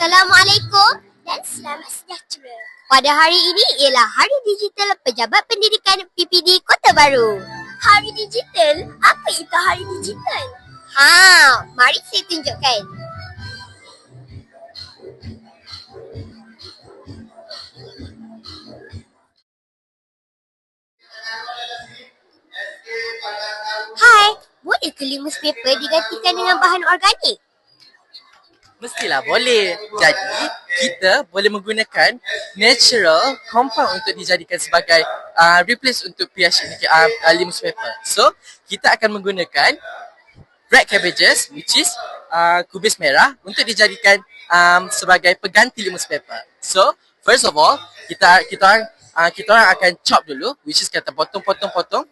Assalamualaikum dan selamat sejahtera. Pada hari ini ialah Hari Digital Pejabat Pendidikan PPD Kota Baru. Hari Digital? Apa itu Hari Digital? Mari saya tunjukkan. Hai, boleh ke limus paper digantikan dengan bahan organik? Mestilah boleh. Jadi, kita boleh menggunakan natural compound untuk dijadikan sebagai replace untuk pH limus paper. So, kita akan menggunakan red cabbages, which is kubis merah, untuk dijadikan sebagai pengganti limus paper. So, first of all, kita orang akan chop dulu, which is kita potong-potong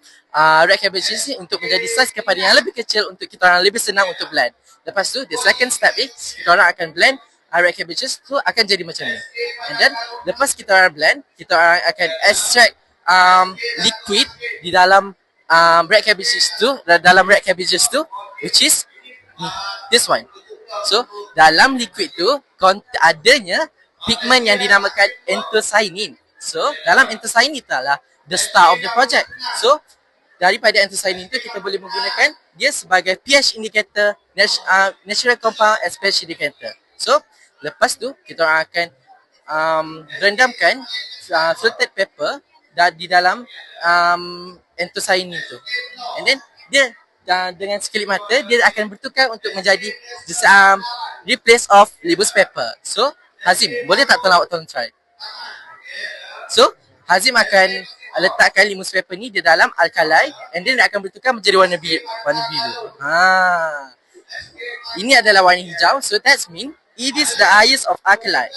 red cabbages ni untuk menjadi saiz kepada yang lebih kecil untuk kita orang lebih senang untuk blend. Lepas tu, the second step is kita orang akan blend red cabbages tu akan jadi macam ni. And then, lepas kita orang blend, kita orang akan extract liquid di dalam red cabbages tu, which is this one. So, dalam liquid tu adanya pigment yang dinamakan anthocyanin. So, dalam anthocyanin itulah the star of the project. So, daripada anthocyanin tu kita boleh menggunakan dia sebagai pH indicator, natural compound as pH indicator. So, lepas tu kita orang akan rendamkan filtered paper di dalam anthocyanin tu. And then dia dengan sekelip mata dia akan bertukar untuk menjadi replace of limus paper. So, Hazim, boleh tak tolong try? So, Hazim akan letakkan limus paper ni di dalam alkali and then dia akan bertukar menjadi warna biru. Ini adalah warna hijau. So, that means it is the highest of alkali.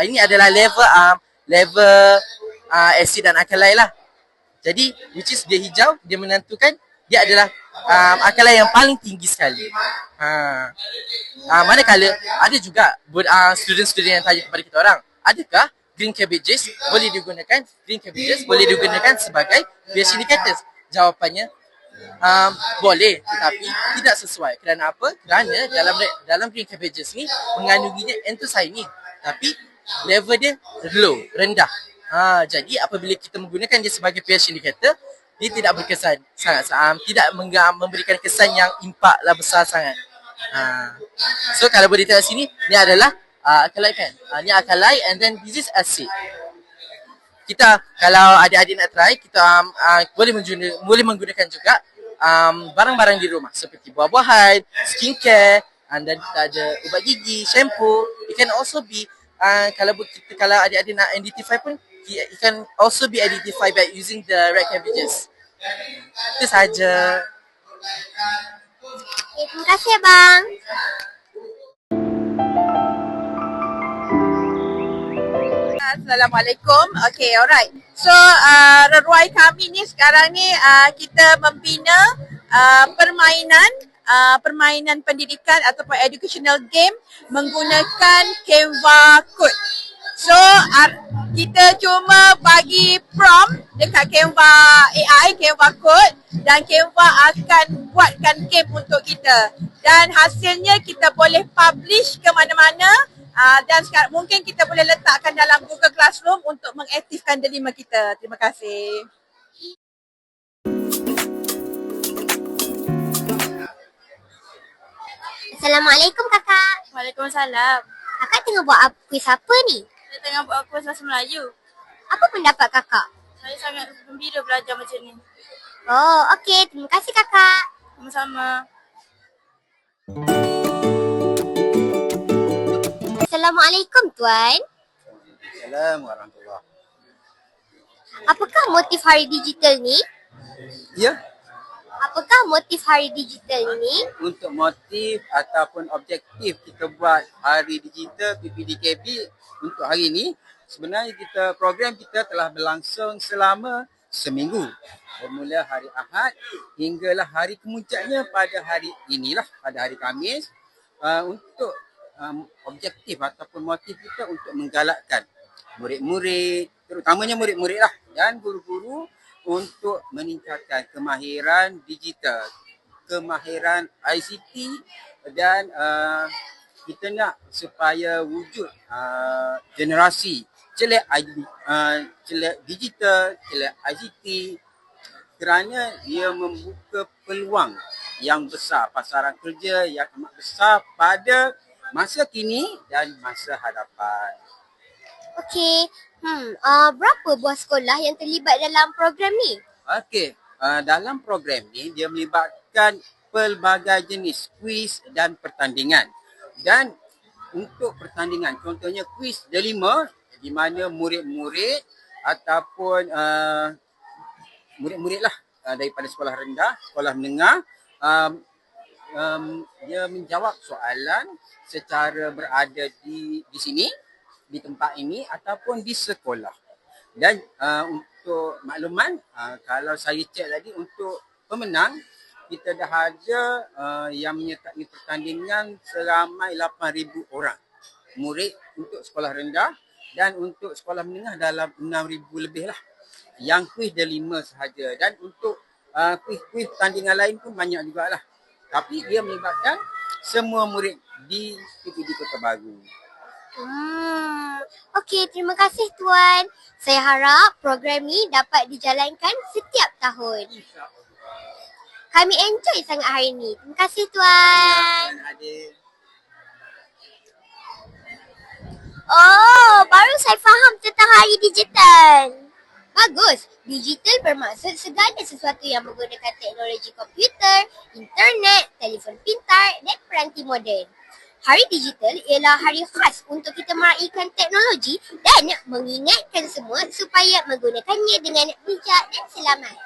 Ini adalah level acid dan alkali lah. Jadi, which is dia hijau, dia menentukan dia adalah alkali yang paling tinggi sekali. Manakala ada juga student-student yang tanya kepada kita orang, adakah green cabbages boleh digunakan sebagai pH indicators? Jawapannya boleh, tetapi tidak sesuai. Kerana apa? Kerana dalam green cabbages ni mengandunginya anthocyanin, tapi level dia low, rendah. Jadi apabila kita menggunakan dia sebagai pH indicator, dia tidak berkesan sangat, tidak memberikan kesan yang impak lah besar sangat. So kalau boleh tengok sini, ni adalah alkali kan. Ni alkali and then this is acid. Kita kalau adik-adik nak try, kita boleh menggunakan juga barang-barang di rumah seperti buah-buahan, skincare, and then kita ada ubat gigi, shampoo. It can also be kalau adik-adik nak identify pun, it can also be identified by using the red cabbages. Itu saja. Terima kasih bang. Assalamualaikum. Okay, alright. So, reruai kami ni sekarang ni kita membina permainan pendidikan ataupun educational game menggunakan Canva Code. So, kita cuma bagi prompt dekat Canva AI, Canva Code, dan Canva akan buatkan game untuk kita. Dan hasilnya kita boleh publish ke mana-mana. Dan sekarang mungkin kita boleh letakkan dalam Google Classroom untuk mengaktifkan delima kita. Terima kasih. Assalamualaikum kakak. Waalaikumsalam. Kakak tengah buat kuis apa ni? Saya tengah buat kuis bahasa Melayu. Apa pendapat kakak? Saya sangat gembira belajar macam ni. Oh, okey. Terima kasih kakak. Sama-sama. Assalamualaikum tuan. Assalamualaikum warahmatullahi. Apakah motif Hari Digital ni? Ya, Apakah motif Hari Digital ini? untuk motif ataupun objektif kita buat Hari Digital PPDKB untuk hari ini, sebenarnya program kita telah berlangsung selama seminggu. Bermula hari Ahad hinggalah hari kemuncaknya pada hari inilah, pada hari Khamis, untuk objektif ataupun motif kita untuk menggalakkan murid-murid, terutamanya murid-murid lah, dan guru-guru untuk meningkatkan kemahiran digital, kemahiran ICT dan kita nak supaya wujud generasi celik celik digital, celik ICT, kerana dia membuka peluang yang besar, pasaran kerja yang amat besar pada masa kini dan masa hadapan. Okey. Berapa buah sekolah yang terlibat dalam program ni? Okey, dalam program ni dia melibatkan pelbagai jenis kuis dan pertandingan. Dan untuk pertandingan, contohnya kuis delima di mana murid-murid ataupun murid-murid lah daripada sekolah rendah, sekolah menengah, dia menjawab soalan secara berada di sini, di tempat ini ataupun di sekolah. Dan untuk makluman, kalau saya cek tadi untuk pemenang, kita dah ada yang menyertai pertandingan seramai 8,000 orang. Murid untuk sekolah rendah dan untuk sekolah menengah dalam 6,000 lebih lah. Yang kuis dia 5 sahaja. Dan untuk kuis-kuis pertandingan lain pun banyak jugalah. Tapi dia melibatkan semua murid di PPD Kota Baru. Okey, terima kasih Tuan. Saya harap program ni dapat dijalankan setiap tahun. Kami enjoy sangat hari ni. Terima kasih Tuan. Oh, baru saya faham tentang hari digital. Bagus. Digital bermaksud segala sesuatu yang menggunakan teknologi komputer, internet, telefon pintar dan peranti moden. Hari digital ialah hari khas untuk kita meraihkan teknologi dan mengingatkan semua supaya menggunakannya dengan bijak dan selamat.